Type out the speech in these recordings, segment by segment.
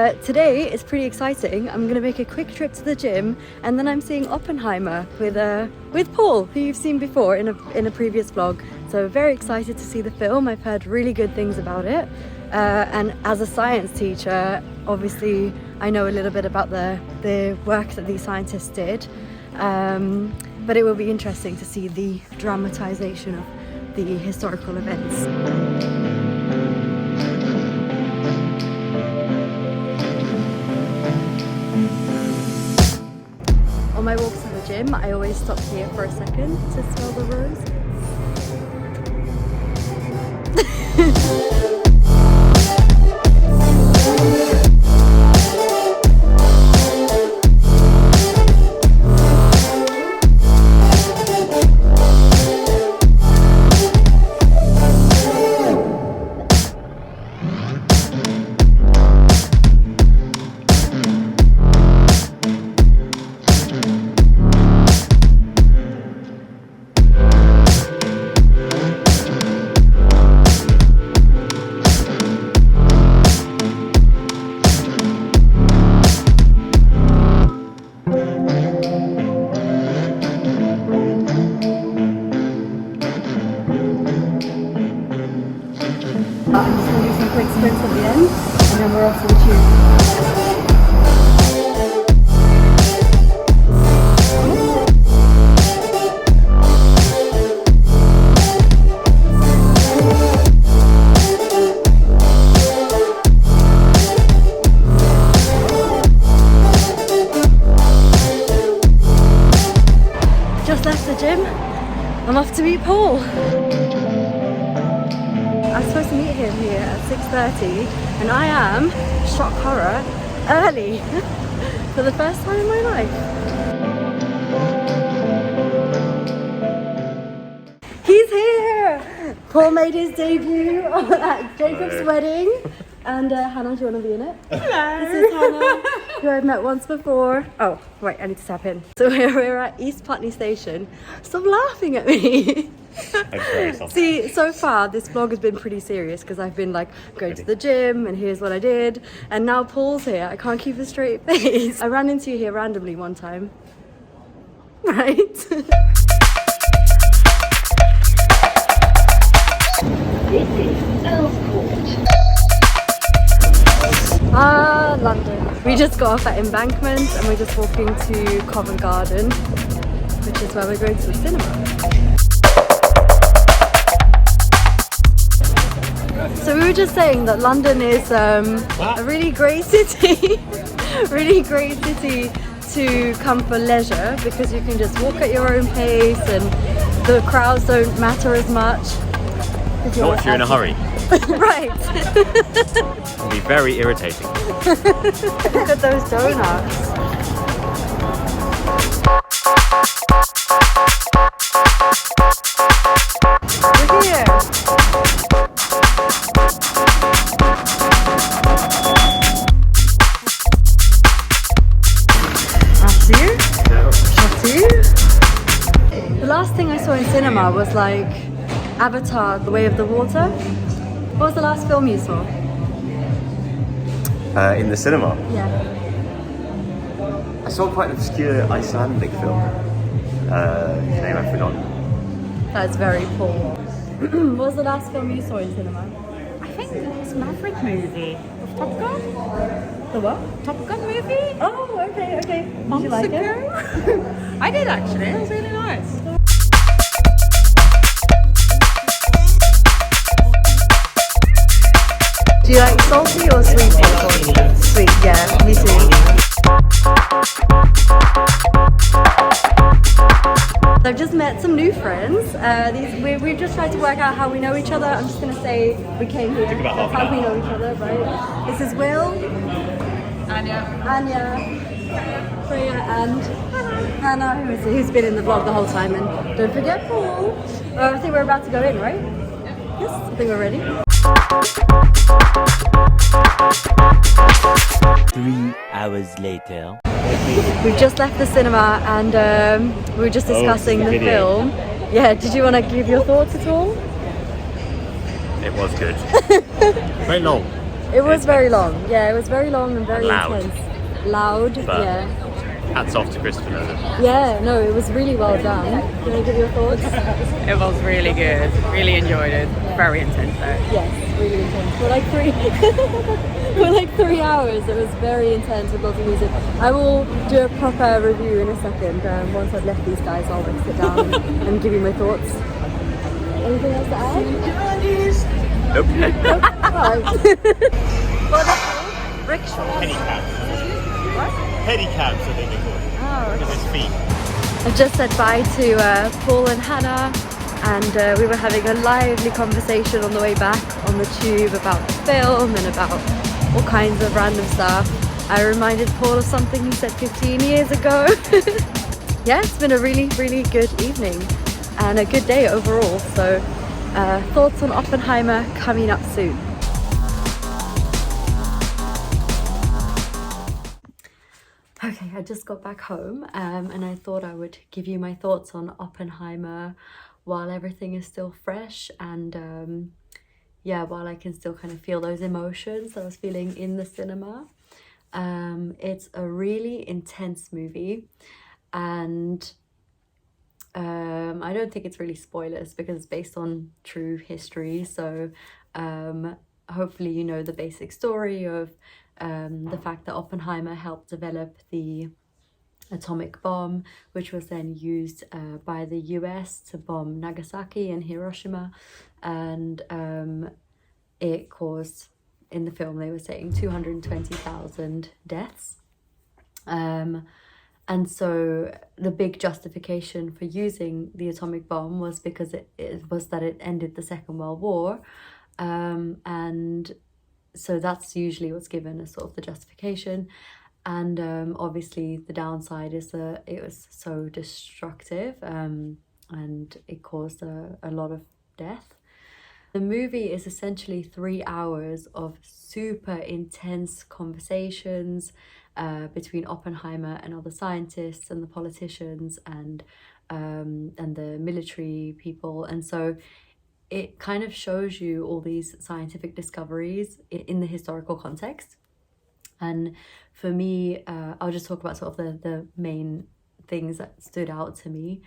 Today is pretty exciting. I'm going to make a quick trip to the gym and then I'm seeing Oppenheimer with Paul, who you've seen before in a previous vlog. So very excited to see the film. I've heard really good things about it. And as a science teacher, obviously I know a little bit about the work that these scientists did. But it will be interesting to see the dramatization of the historical events. On my walks to the gym, I always stop here for a second to smell the roses. I'm just going to do some quick sprints at the end and then we're off to the tube. Just left the gym. I'm off to meet Paul. I'm supposed to meet him here at 6:30 and I am, shock horror, early for the first time in my life. He's here! Paul made his debut at Jacob's wedding. And Hannah, do you want to be in it? Hello! This is Hannah, who I've met once before. Oh, wait, I need to tap in. So we're at East Putney Station. Stop laughing at me! See, so far this vlog has been pretty serious because I've been like going to the gym and here's what I did, and now Paul's here. I can't keep a straight face. I ran into you here randomly one time, right? London. We just got off at Embankment and we're just walking to Covent Garden, which is where we're going to the cinema. So we were just saying that London is a really great city, really great city to come for leisure because you can just walk at your own pace and the crowds don't matter as much. Not if you're in a hurry. Right. It can be very irritating. Look at those donuts. Look here. The last thing I saw in cinema was like Avatar, The Way of the Water. What was the last film you saw? In the cinema? Yeah. I saw quite an obscure Icelandic film. Whose name I've forgotten. That's very Paul. What was the last film you saw in cinema? I think it's Maverick movie of Top Gun. The what? Top Gun movie? Oh, okay. Did Months you like ago. it? I did actually, it was really nice. Do you like salty or sweet popcorn? Sweet, yeah, me too. I've just met some new friends. We've just tried to work out how we know each other. I'm just going to say we came here. That's how we know each other, right? This is Will, Anya, Freya, and Hannah, who's been in the vlog the whole time. And don't forget Paul. I think we're about to go in, right? Yes, I think we're ready. 3 hours later. We've just left the cinema and we were just discussing the film. Yeah, did you want to give your thoughts at all? It was good. Very long. It was very long. Yeah, it was very long and very loud. intense. Loud, But- yeah. Hats off to Christopher Nolan. Yeah, no, it was really well done. Do you want to give your thoughts? It was really good. Really enjoyed it. Very intense though. Yes, really intense. For like for like 3 hours, it was very intense with lots of music. I will do a proper review in a second. Once I've left these guys, I'll like sit down and give you my thoughts. Anything else to add? Nope. Right. What are they called? Rickshaw. Pedicabs. What? Pedicabs, I think they're called. Oh, Because it's feet. I just said bye to Paul and Hannah, and we were having a lively conversation on the way back on the tube about the film and about all kinds of random stuff. I reminded Paul of something he said 15 years ago. Yeah, it's been a really, really good evening and a good day overall. So thoughts on Oppenheimer coming up soon. Okay, I just got back home and I thought I would give you my thoughts on Oppenheimer while everything is still fresh and yeah, while I can still kind of feel those emotions that I was feeling in the cinema. It's a really intense movie and I don't think it's really spoilers because it's based on true history. So hopefully you know the basic story of the fact that Oppenheimer helped develop the atomic bomb, which was then used by the US to bomb Nagasaki and Hiroshima, and it caused, in the film they were saying, 220,000 deaths. And so the big justification for using the atomic bomb was because it was that it ended the Second World War, and so that's usually what's given as sort of the justification. And obviously the downside is that it was so destructive and it caused a lot of death. The movie is essentially 3 hours of super intense conversations between Oppenheimer and other scientists and the politicians and the military people. And so it kind of shows you all these scientific discoveries in the historical context. And for me, I'll just talk about sort of the main things that stood out to me.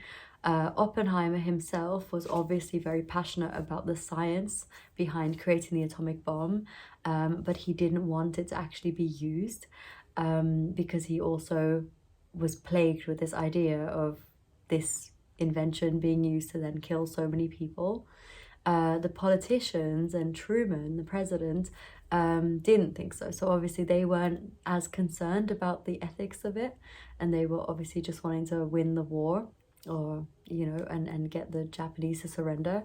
Oppenheimer himself was obviously very passionate about the science behind creating the atomic bomb, but he didn't want it to actually be used because he also was plagued with this idea of this invention being used to then kill so many people. The politicians and Truman, the president, didn't think so. So obviously they weren't as concerned about the ethics of it, and they were obviously just wanting to win the war, or you know, and get the Japanese to surrender.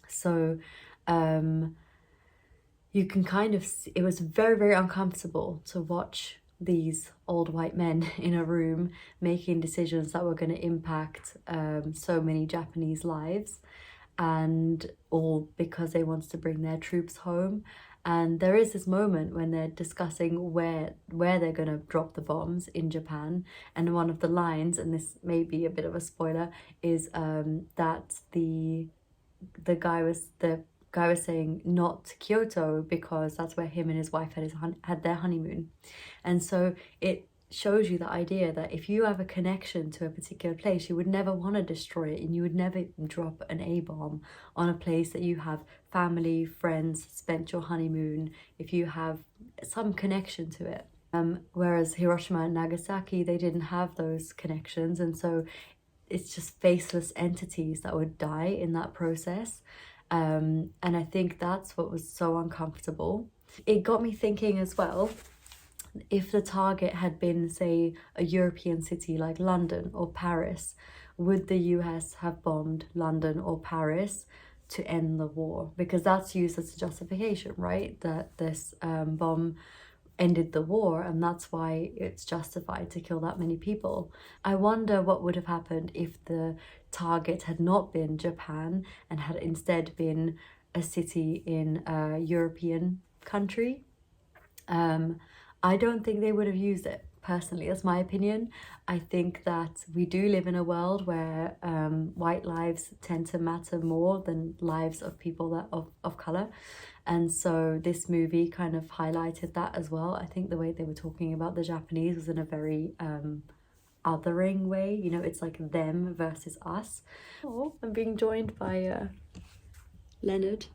So you can kind of see, it was very, very uncomfortable to watch these old white men in a room making decisions that were going to impact so many Japanese lives, and all because they wanted to bring their troops home. And there is this moment when they're discussing where they're going to drop the bombs in Japan, and one of the lines, and this may be a bit of a spoiler, is that the guy was saying not Kyoto because that's where him and his wife had their honeymoon. And so it shows you the idea that if you have a connection to a particular place, you would never want to destroy it, and you would never drop an A-bomb on a place that you have family, friends, spent your honeymoon, if you have some connection to it. Whereas Hiroshima and Nagasaki, they didn't have those connections, and so it's just faceless entities that would die in that process. And I think that's what was so uncomfortable. It got me thinking as well, if the target had been, say, a European city like London or Paris, would the US have bombed London or Paris to end the war? Because that's used as a justification, right? That this bomb ended the war, and that's why it's justified to kill that many people. I wonder what would have happened if the target had not been Japan and had instead been a city in a European country. I don't think they would have used it, personally. That's my opinion. I think that we do live in a world where white lives tend to matter more than lives of people that of color. And so this movie kind of highlighted that as well. I think the way they were talking about the Japanese was in a very othering way, you know, it's like them versus us. Oh, I'm being joined by Leonard.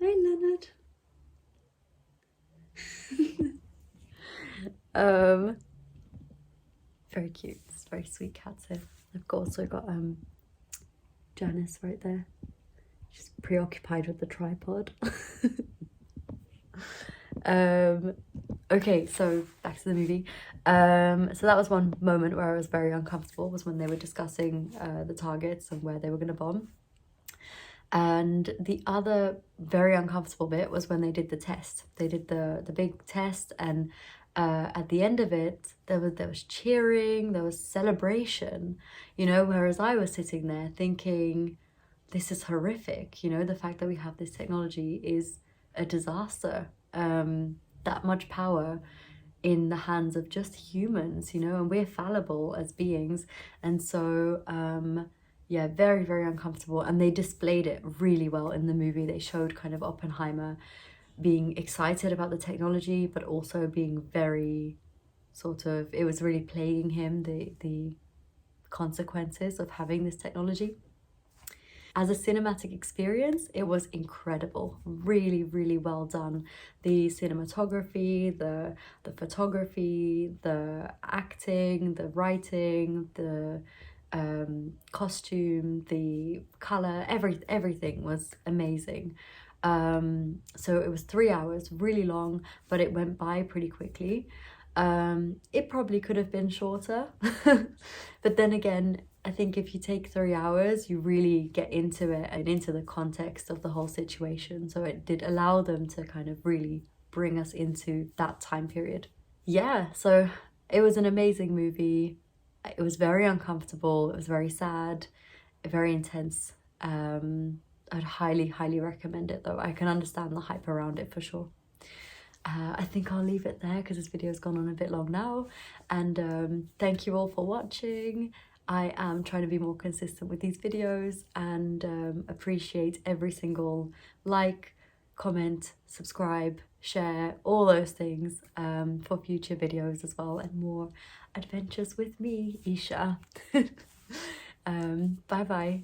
Hi, Leonard. Very cute. It's very sweet cats here. I've also got Janice right there. She's preoccupied with the tripod. Okay, so back to the movie. So that was one moment where I was very uncomfortable, was when they were discussing the targets and where they were going to bomb. And the other very uncomfortable bit was when they did the test. They did the big test, and at the end of it, there was cheering, there was celebration, you know, whereas I was sitting there thinking, this is horrific, you know, the fact that we have this technology is a disaster. That much power in the hands of just humans, you know, and we're fallible as beings. And so, yeah, very, very uncomfortable. And they displayed it really well in the movie. They showed kind of Oppenheimer being excited about the technology, but also being very sort of, it was really playing him, the consequences of having this technology. As a cinematic experience, it was incredible, really, really well done. The cinematography, the photography, the acting, the writing, the costume, the color, everything was amazing. So it was 3 hours, really long, but it went by pretty quickly. It probably could have been shorter, but then again, I think if you take 3 hours, you really get into it and into the context of the whole situation. So it did allow them to kind of really bring us into that time period. Yeah, so it was an amazing movie. It was very uncomfortable. It was very sad, very intense. I'd highly, highly recommend it though. I can understand the hype around it for sure. I think I'll leave it there because this video's gone on a bit long now. And thank you all for watching. I am trying to be more consistent with these videos and appreciate every single like, comment, subscribe, share, all those things for future videos as well, and more adventures with me, Easha. Bye bye.